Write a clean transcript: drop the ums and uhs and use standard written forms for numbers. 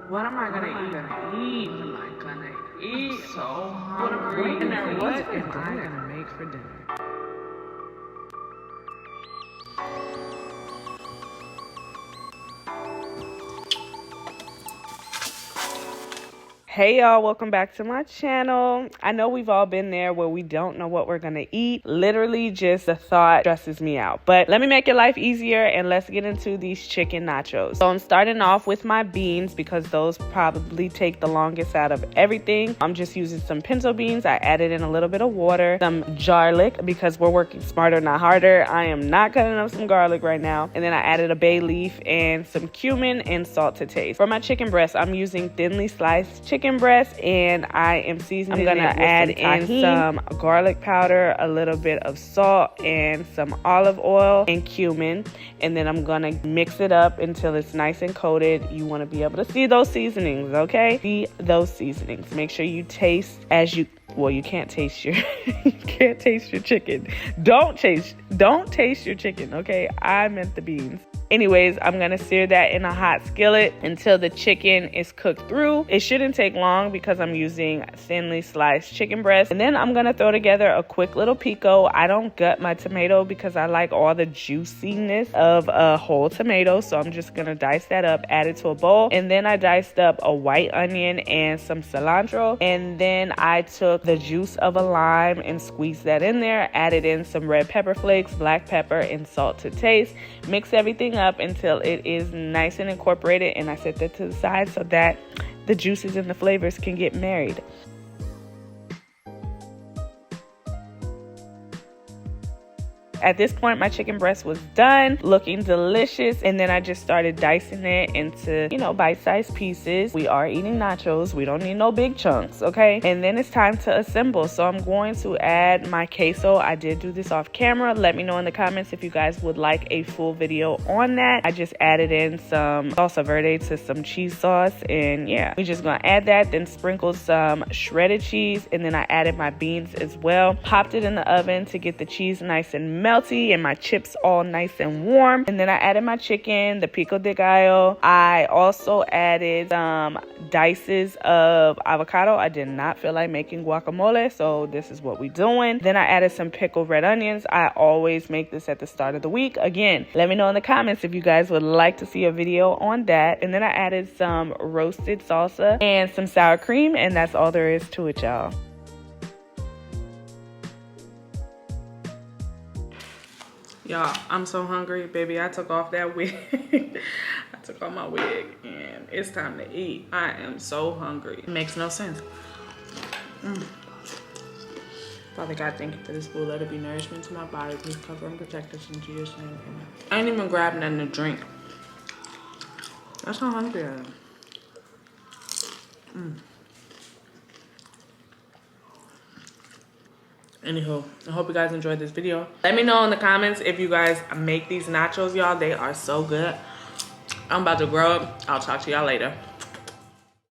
What am I gonna eat? What am I gonna eat? So hungry. What am I gonna make for dinner? Hey y'all, welcome back to my channel. I know we've all been there where we don't know what we're gonna eat. Literally just the thought stresses me out. But let me make your life easier and let's get into these chicken nachos. So I'm starting off with my beans because those probably take the longest out of everything. I'm just using some pinto beans. I added in a little bit of water, some garlic because we're working smarter, not harder. I am not cutting up some garlic right now. And then I added a bay leaf and some cumin and salt to taste. For my chicken breast, I'm using thinly sliced chicken breast and I am seasoning. I'm gonna add in some garlic powder, a little bit of salt and some olive oil and cumin, and then I'm gonna mix it up until it's nice and coated. You want to be able to see those seasonings, okay? See those seasonings. Make sure you taste as you you can't taste your you can't taste your chicken. Don't taste your chicken, okay? I meant the beans. Anyways, I'm gonna sear that in a hot skillet until the chicken is cooked through. It shouldn't take long because I'm using thinly sliced chicken breast. And then I'm gonna throw together a quick little pico. I don't gut my tomato because I like all the juiciness of a whole tomato. So I'm just gonna dice that up, add it to a bowl. And then I diced up a white onion and some cilantro. And then I took the juice of a lime and squeezed that in there, added in some red pepper flakes, black pepper, and salt to taste. Mix everything up until it is nice and incorporated, and I set that to the side so that the juices and the flavors can get married. At this point, my chicken breast was done, looking delicious, and then I just started dicing it into, bite-sized pieces. We are eating nachos. We don't need no big chunks, okay? And then it's time to assemble. So I'm going to add my queso. I did do this off camera. Let me know in the comments if you guys would like a full video on that. I just added in some salsa verde to some cheese sauce, and yeah, we're just gonna add that, then sprinkle some shredded cheese, and then I added my beans as well. Popped it in the oven to get the cheese nice and melty and my chips all nice and warm. And then I added my chicken, the pico de gallo. I also added some dices of avocado. I did not feel like making guacamole, so this is what we're doing. Then I added some pickled red onions. I always make this at the start of the week. Again, let me know in the comments if you guys would like to see a video on that. And then I added some roasted salsa and some sour cream, and that's all there is to it, y'all. Y'all, I'm so hungry, baby. I took off that wig. I took off my wig, and it's time to eat. I am so hungry. It makes no sense. Father God, thank you for this food. Let it be nourishment to my body. Please cover and protect us in Jesus' name. Amen. I ain't even grabbed nothing to drink. That's how hungry I am. Anywho, I hope you guys enjoyed this video. Let me know in the comments if you guys make these nachos, y'all. They are so good. I'm about to grow up. I'll talk to y'all later.